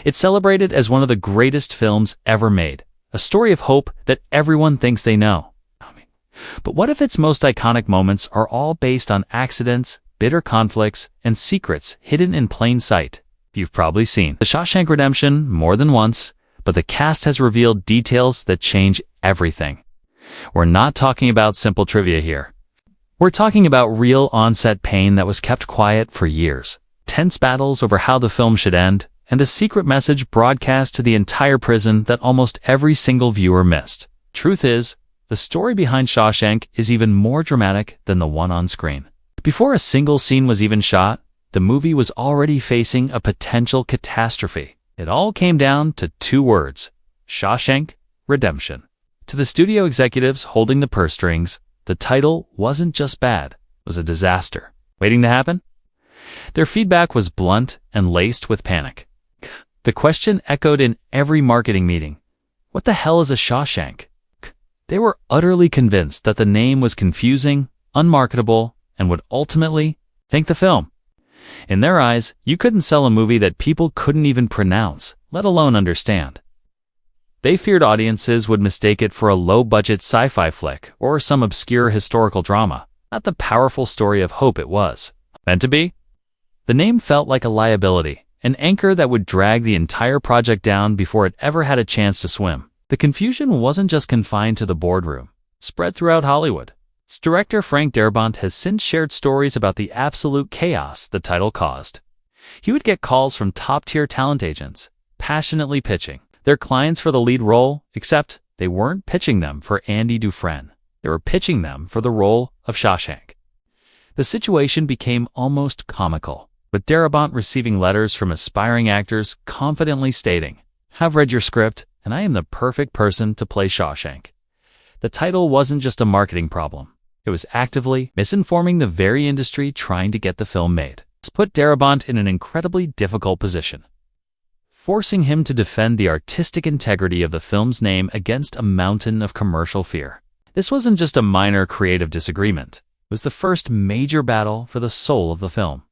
It's celebrated as one of the greatest films ever made, a story of hope that everyone thinks they know. But what if its most iconic moments are all based on accidents, bitter conflicts, and secrets hidden in plain sight? You've probably seen The Shawshank Redemption more than once, but the cast has revealed details that change everything. We're not talking about simple trivia here. We're talking about real on-set pain that was kept quiet for years, tense battles over how the film should end, and a secret message broadcast to the entire prison that almost every single viewer missed. Truth is, the story behind Shawshank is even more dramatic than the one on screen. Before a single scene was even shot, the movie was already facing a potential catastrophe. It all came down to two words: Shawshank Redemption. To the studio executives holding the purse strings, the title wasn't just bad, it was a disaster waiting to happen. Their feedback was blunt and laced with panic. The question echoed in every marketing meeting: what the hell is a Shawshank? They were utterly convinced that the name was confusing, unmarketable, and would ultimately tank the film. In their eyes, you couldn't sell a movie that people couldn't even pronounce, let alone understand. They feared audiences would mistake it for a low-budget sci-fi flick or some obscure historical drama, not the powerful story of hope it was meant to be. The name felt like a liability, an anchor that would drag the entire project down before it ever had a chance to swim. The confusion wasn't just confined to the boardroom, spread throughout Hollywood. Its director Frank Darabont has since shared stories about the absolute chaos the title caused. He would get calls from top-tier talent agents, passionately pitching their clients for the lead role, except they weren't pitching them for Andy Dufresne. They were pitching them for the role of Shawshank. The situation became almost comical, with Darabont receiving letters from aspiring actors confidently stating, "I've read your script, and I am the perfect person to play Shawshank." The title wasn't just a marketing problem. It was actively misinforming the very industry trying to get the film made. This put Darabont in an incredibly difficult position, forcing him to defend the artistic integrity of the film's name against a mountain of commercial fear. This wasn't just a minor creative disagreement. It was the first major battle for the soul of the film.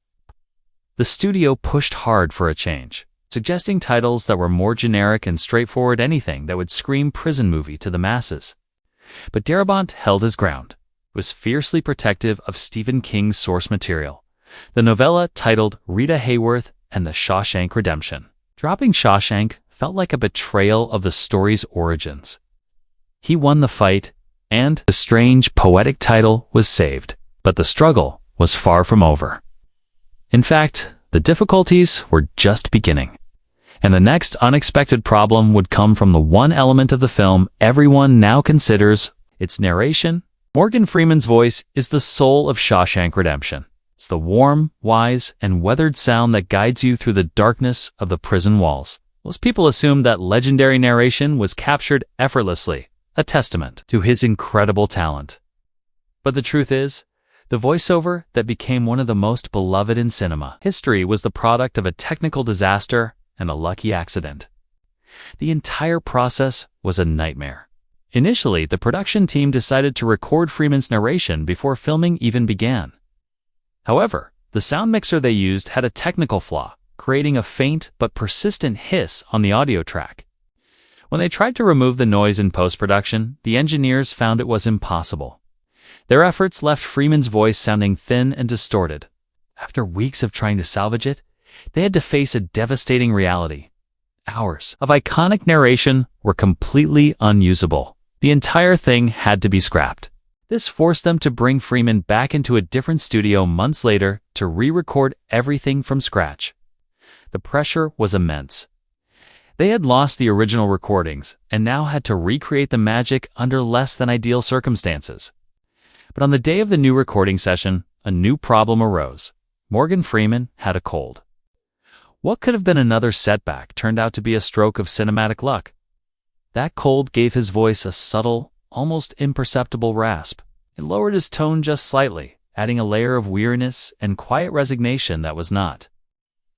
The studio pushed hard for a change, suggesting titles that were more generic and straightforward, anything that would scream prison movie to the masses. But Darabont held his ground, was fiercely protective of Stephen King's source material, the novella titled Rita Hayworth and the Shawshank Redemption. Dropping Shawshank felt like a betrayal of the story's origins. He won the fight, and the strange, poetic title was saved. But the struggle was far from over. In fact, the difficulties were just beginning. And the next unexpected problem would come from the one element of the film everyone now considers: its narration. Morgan Freeman's voice is the soul of Shawshank Redemption. It's the warm, wise, and weathered sound that guides you through the darkness of the prison walls. Most people assumed that legendary narration was captured effortlessly, a testament to his incredible talent. But the truth is, the voiceover that became one of the most beloved in cinema history was the product of a technical disaster and a lucky accident. The entire process was a nightmare. Initially, the production team decided to record Freeman's narration before filming even began. However, the sound mixer they used had a technical flaw, creating a faint but persistent hiss on the audio track. When they tried to remove the noise in post-production, the engineers found it was impossible. Their efforts left Freeman's voice sounding thin and distorted. After weeks of trying to salvage it, they had to face a devastating reality. Hours of iconic narration were completely unusable. The entire thing had to be scrapped. This forced them to bring Freeman back into a different studio months later to re-record everything from scratch. The pressure was immense. They had lost the original recordings and now had to recreate the magic under less than ideal circumstances. But on the day of the new recording session, a new problem arose. Morgan Freeman had a cold. What could have been another setback turned out to be a stroke of cinematic luck. That cold gave his voice a subtle, almost imperceptible rasp. It lowered his tone just slightly, adding a layer of weariness and quiet resignation that was not.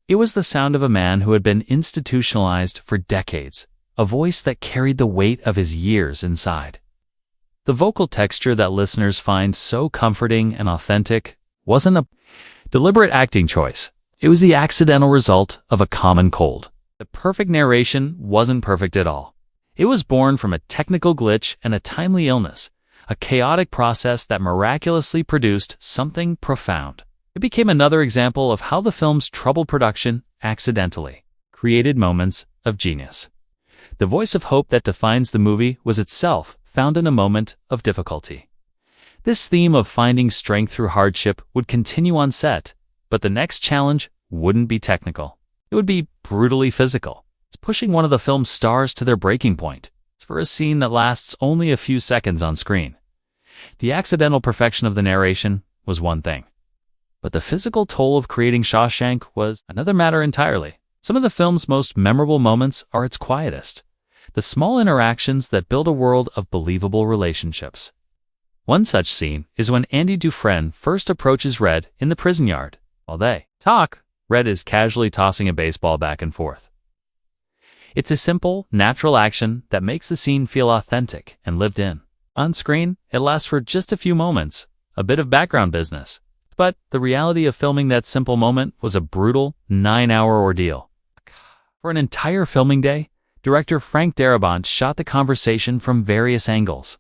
It was the sound of a man who had been institutionalized for decades, a voice that carried the weight of his years inside. The vocal texture that listeners find so comforting and authentic wasn't a deliberate acting choice. It was the accidental result of a common cold. The perfect narration wasn't perfect at all. It was born from a technical glitch and a timely illness, a chaotic process that miraculously produced something profound. It became another example of how the film's troubled production accidentally created moments of genius. The voice of hope that defines the movie was itself found in a moment of difficulty. This theme of finding strength through hardship would continue on set, but the next challenge wouldn't be technical. It would be brutally physical. It's pushing one of the film's stars to their breaking point. It's for a scene that lasts only a few seconds on screen. The accidental perfection of the narration was one thing, but the physical toll of creating Shawshank was another matter entirely. Some of the film's most memorable moments are its quietest, the small interactions that build a world of believable relationships. One such scene is when Andy Dufresne first approaches Red in the prison yard. While they talk, Red is casually tossing a baseball back and forth. It's a simple, natural action that makes the scene feel authentic and lived in. On screen, it lasts for just a few moments, a bit of background business. But the reality of filming that simple moment was a brutal 9-hour ordeal. For an entire filming day, director Frank Darabont shot the conversation from various angles.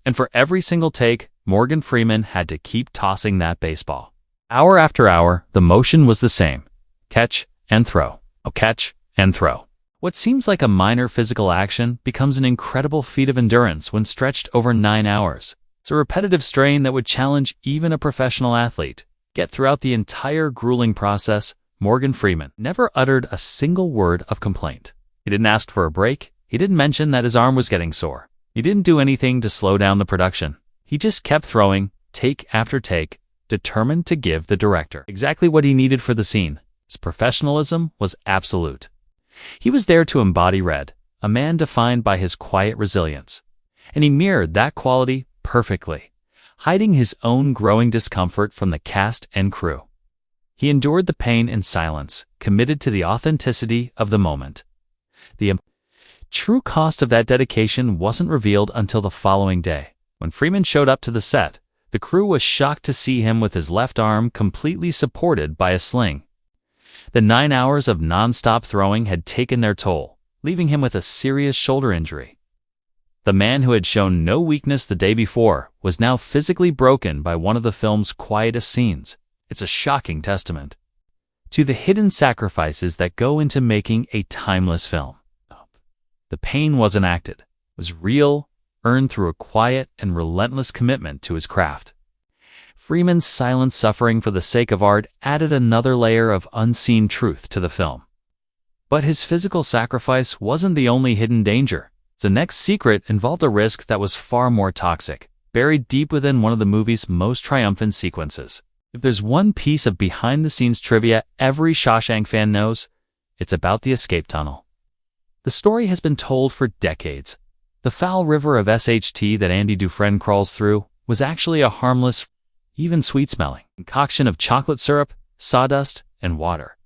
And for every single take, Morgan Freeman had to keep tossing that baseball. Hour after hour, the motion was the same. Catch and throw. Oh, catch and throw. What seems like a minor physical action becomes an incredible feat of endurance when stretched over 9 hours. It's a repetitive strain that would challenge even a professional athlete. Yet throughout the entire grueling process, Morgan Freeman never uttered a single word of complaint. He didn't ask for a break. He didn't mention that his arm was getting sore. He didn't do anything to slow down the production. He just kept throwing, take after take, determined to give the director exactly what he needed for the scene. His professionalism was absolute. He was there to embody Red, a man defined by his quiet resilience. And he mirrored that quality perfectly, hiding his own growing discomfort from the cast and crew. He endured the pain in silence, committed to the authenticity of the moment. The true cost of that dedication wasn't revealed until the following day. When Freeman showed up to the set, the crew was shocked to see him with his left arm completely supported by a sling. The 9 hours of non-stop throwing had taken their toll, leaving him with a serious shoulder injury. The man who had shown no weakness the day before was now physically broken by one of the film's quietest scenes. It's a shocking testament to the hidden sacrifices that go into making a timeless film. The pain wasn't acted. It was real, earned through a quiet and relentless commitment to his craft. Freeman's silent suffering for the sake of art added another layer of unseen truth to the film. But his physical sacrifice wasn't the only hidden danger. The next secret involved a risk that was far more toxic, buried deep within one of the movie's most triumphant sequences. If there's one piece of behind-the-scenes trivia every Shawshank fan knows, it's about the escape tunnel. The story has been told for decades. The foul river of SHT that Andy Dufresne crawls through was actually a harmless, even sweet-smelling concoction of chocolate syrup, sawdust, and water.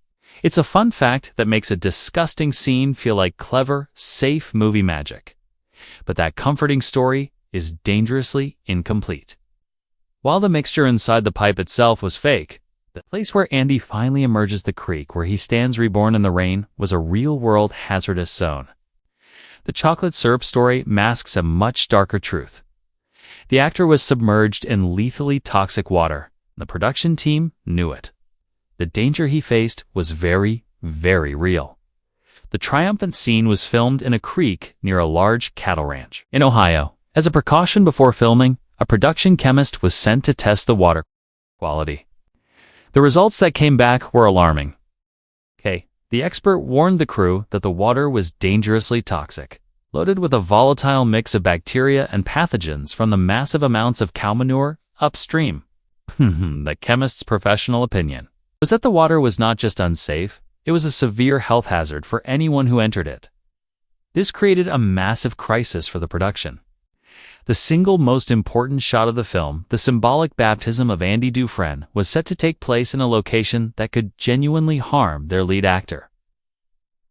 It's a fun fact that makes a disgusting scene feel like clever, safe movie magic. But that comforting story is dangerously incomplete. While the mixture inside the pipe itself was fake, the place where Andy finally emerges the creek where he stands reborn in the rain was a real-world hazardous zone. The chocolate syrup story masks a much darker truth. The actor was submerged in lethally toxic water. The production team knew it. The danger he faced was very, very real. The triumphant scene was filmed in a creek near a large cattle ranch in Ohio. As a precaution before filming, a production chemist was sent to test the water quality. The results that came back were alarming. The expert warned the crew that the water was dangerously toxic, loaded with a volatile mix of bacteria and pathogens from the massive amounts of cow manure upstream. The chemist's professional opinion was that the water was not just unsafe, it was a severe health hazard for anyone who entered it. This created a massive crisis for the production. The single most important shot of the film, the symbolic baptism of Andy Dufresne, was set to take place in a location that could genuinely harm their lead actor.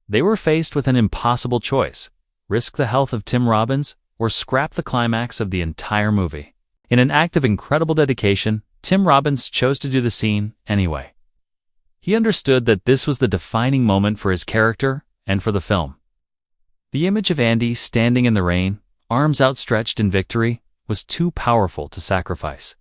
They were faced with an impossible choice: risk the health of Tim Robbins or scrap the climax of the entire movie. In an act of incredible dedication, Tim Robbins chose to do the scene anyway. He understood that this was the defining moment for his character, and for the film. The image of Andy standing in the rain, arms outstretched in victory, was too powerful to sacrifice.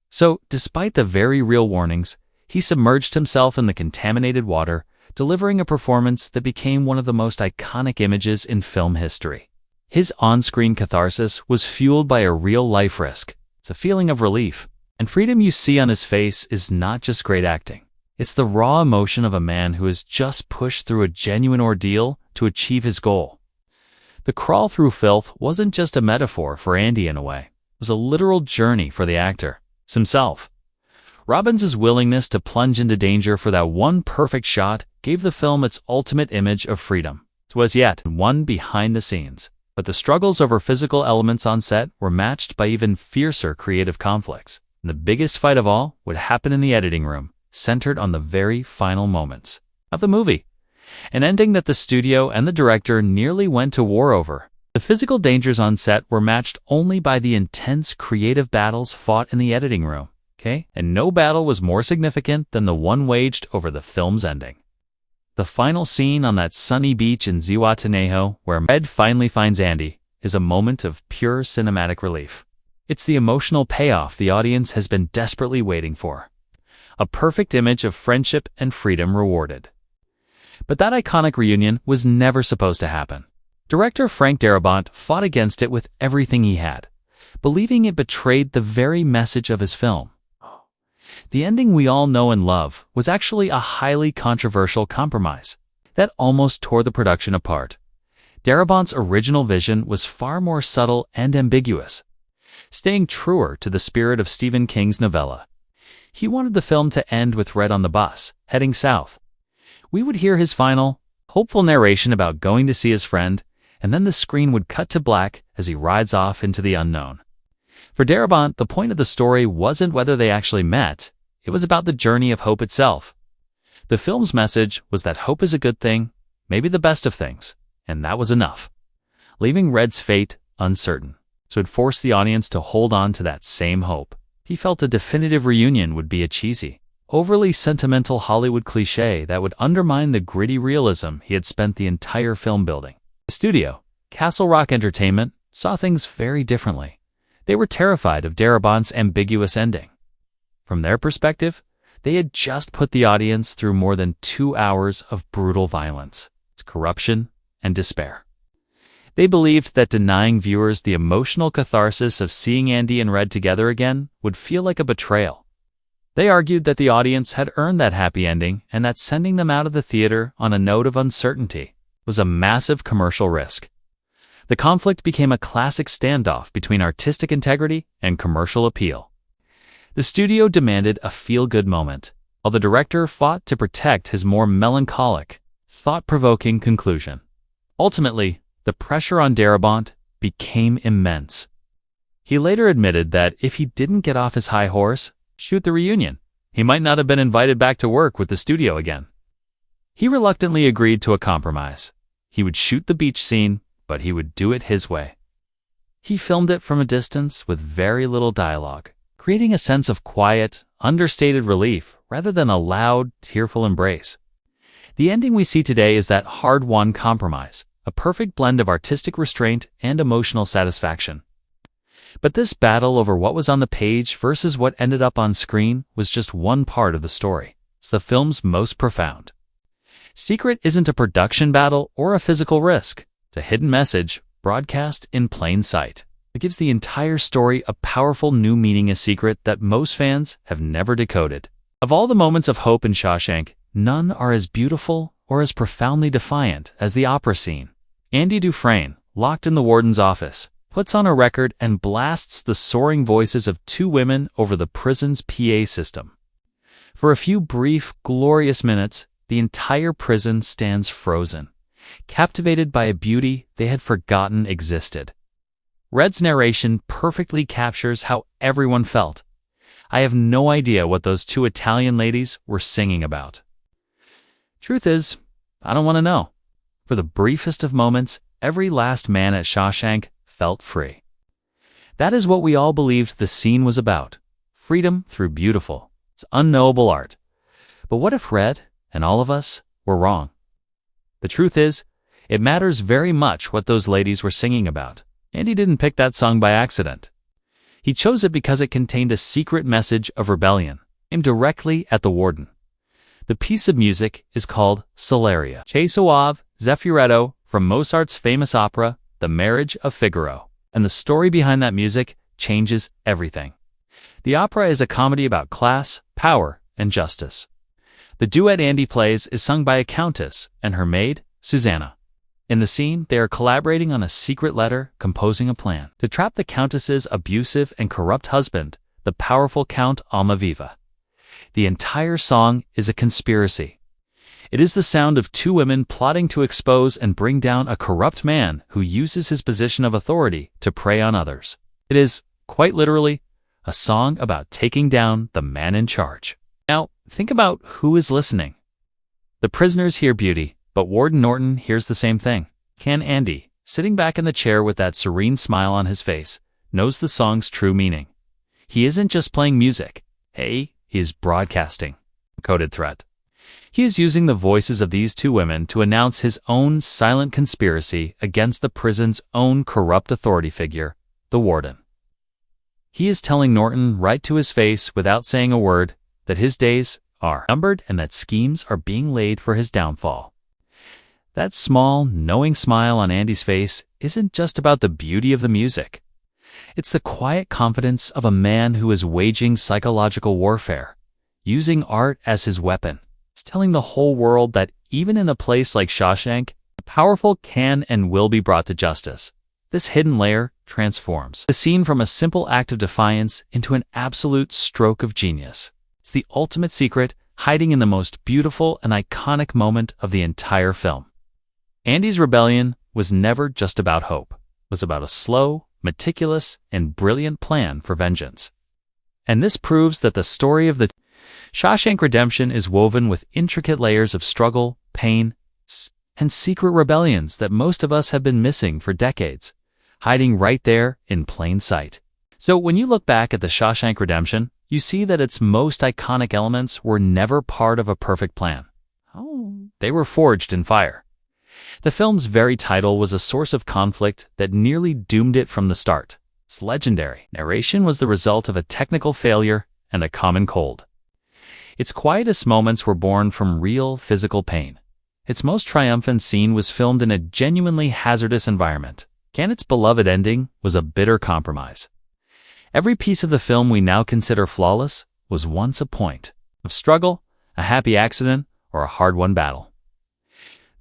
So, despite the very real warnings, he submerged himself in the contaminated water, delivering a performance that became one of the most iconic images in film history. His on-screen catharsis was fueled by a real-life risk. It's a feeling of relief. And freedom you see on his face is not just great acting. It's the raw emotion of a man who has just pushed through a genuine ordeal to achieve his goal. The crawl through filth wasn't just a metaphor for Andy in a way. It was a literal journey for the actor himself. Robbins' willingness to plunge into danger for that one perfect shot gave the film its ultimate image of freedom. It was yet one behind the scenes, but the struggles over physical elements on set were matched by even fiercer creative conflicts. And the biggest fight of all would happen in the editing room, centered on the very final moments of the movie. An ending that the studio and the director nearly went to war over. The physical dangers on set were matched only by the intense creative battles fought in the editing room. And no battle was more significant than the one waged over the film's ending. The final scene on that sunny beach in Zihuatanejo, where Red finally finds Andy, is a moment of pure cinematic relief. It's the emotional payoff the audience has been desperately waiting for. A perfect image of friendship and freedom rewarded. But that iconic reunion was never supposed to happen. Director Frank Darabont fought against it with everything he had, believing it betrayed the very message of his film. The ending we all know and love was actually a highly controversial compromise that almost tore the production apart. Darabont's original vision was far more subtle and ambiguous, staying truer to the spirit of Stephen King's novella. He wanted the film to end with Red on the bus, heading south. We would hear his final, hopeful narration about going to see his friend, and then the screen would cut to black as he rides off into the unknown. For Darabont, the point of the story wasn't whether they actually met, it was about the journey of hope itself. The film's message was that hope is a good thing, maybe the best of things, and that was enough, leaving Red's fate uncertain. So it forced the audience to hold on to that same hope. He felt a definitive reunion would be a cheesy, overly sentimental Hollywood cliché that would undermine the gritty realism he had spent the entire film building. The studio, Castle Rock Entertainment, saw things very differently. They were terrified of Darabont's ambiguous ending. From their perspective, they had just put the audience through more than 2 hours of brutal violence, corruption, and despair. They believed that denying viewers the emotional catharsis of seeing Andy and Red together again would feel like a betrayal. They argued that the audience had earned that happy ending and that sending them out of the theater on a note of uncertainty was a massive commercial risk. The conflict became a classic standoff between artistic integrity and commercial appeal. The studio demanded a feel-good moment, while the director fought to protect his more melancholic, thought-provoking conclusion. Ultimately, the pressure on Darabont became immense. He later admitted that if he didn't get off his high horse, shoot the reunion, he might not have been invited back to work with the studio again. He reluctantly agreed to a compromise. He would shoot the beach scene, but he would do it his way. He filmed it from a distance with very little dialogue, creating a sense of quiet, understated relief rather than a loud, tearful embrace. The ending we see today is that hard-won compromise, a perfect blend of artistic restraint and emotional satisfaction. But this battle over what was on the page versus what ended up on screen was just one part of the story. It's the film's most profound. Secret isn't a production battle or a physical risk. It's a hidden message, broadcast in plain sight. It gives the entire story a powerful new meaning, a secret that most fans have never decoded. Of all the moments of hope in Shawshank, none are as beautiful or as profoundly defiant as the opera scene. Andy Dufresne, locked in the warden's office, puts on a record and blasts the soaring voices of two women over the prison's PA system. For a few brief, glorious minutes, the entire prison stands frozen, captivated by a beauty they had forgotten existed. Red's narration perfectly captures how everyone felt. I have no idea what those two Italian ladies were singing about. Truth is, I don't want to know. For the briefest of moments, every last man at Shawshank felt free. That is what we all believed the scene was about. Freedom through beautiful, it's unknowable art. But what if Red, and all of us, were wrong? The truth is, it matters very much what those ladies were singing about. Andy didn't pick that song by accident. He chose it because it contained a secret message of rebellion, aimed directly at the warden. The piece of music is called Solaria, Che Soave Zeffiretto from Mozart's famous opera, The Marriage of Figaro. And the story behind that music changes everything. The opera is a comedy about class, power, and justice. The duet Andy plays is sung by a countess and her maid, Susanna. In the scene, they are collaborating on a secret letter, composing a plan to trap the countess's abusive and corrupt husband, the powerful Count Almaviva. The entire song is a conspiracy. It is the sound of two women plotting to expose and bring down a corrupt man who uses his position of authority to prey on others. It is, quite literally, a song about taking down the man in charge. Now, think about who is listening. The prisoners hear beauty, but Warden Norton hears the same thing. Can Andy, sitting back in the chair with that serene smile on his face, knows the song's true meaning. He isn't just playing music. He is broadcasting. Coded threat. He is using the voices of these two women to announce his own silent conspiracy against the prison's own corrupt authority figure, the warden. He is telling Norton right to his face without saying a word that his days are numbered and that schemes are being laid for his downfall. That small, knowing smile on Andy's face isn't just about the beauty of the music. It's the quiet confidence of a man who is waging psychological warfare, using art as his weapon. It's telling the whole world that even in a place like Shawshank, the powerful can and will be brought to justice. This hidden layer transforms the scene from a simple act of defiance into an absolute stroke of genius. It's the ultimate secret hiding in the most beautiful and iconic moment of the entire film. Andy's rebellion was never just about hope. It was about a slow, meticulous, and brilliant plan for vengeance. And this proves that the story of the Shawshank Redemption is woven with intricate layers of struggle, pain, and secret rebellions that most of us have been missing for decades, hiding right there in plain sight. So when you look back at the Shawshank Redemption, you see that its most iconic elements were never part of a perfect plan. They were forged in fire. The film's very title was a source of conflict that nearly doomed it from the start. It's legendary. Narration was the result of a technical failure and a common cold. Its quietest moments were born from real physical pain. Its most triumphant scene was filmed in a genuinely hazardous environment. Its beloved ending was a bitter compromise. Every piece of the film we now consider flawless was once a point of struggle, a happy accident, or a hard-won battle.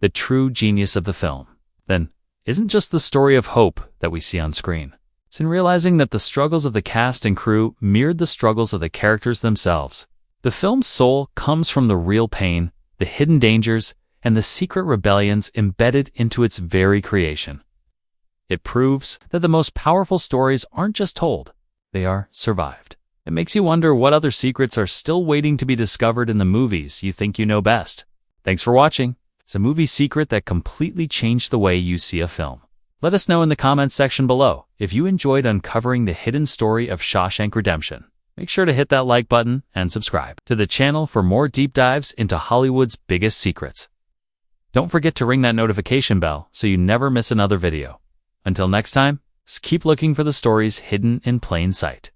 The true genius of the film, then, isn't just the story of hope that we see on screen. It's in realizing that the struggles of the cast and crew mirrored the struggles of the characters themselves. The film's soul comes from the real pain, the hidden dangers, and the secret rebellions embedded into its very creation. It proves that the most powerful stories aren't just told, they are survived. It makes you wonder what other secrets are still waiting to be discovered in the movies you think you know best. Thanks for watching. It's a movie secret that completely changed the way you see a film. Let us know in the comments section below if you enjoyed uncovering the hidden story of Shawshank Redemption. Make sure to hit that like button and subscribe to the channel for more deep dives into Hollywood's biggest secrets. Don't forget to ring that notification bell so you never miss another video. Until next time, keep looking for the stories hidden in plain sight.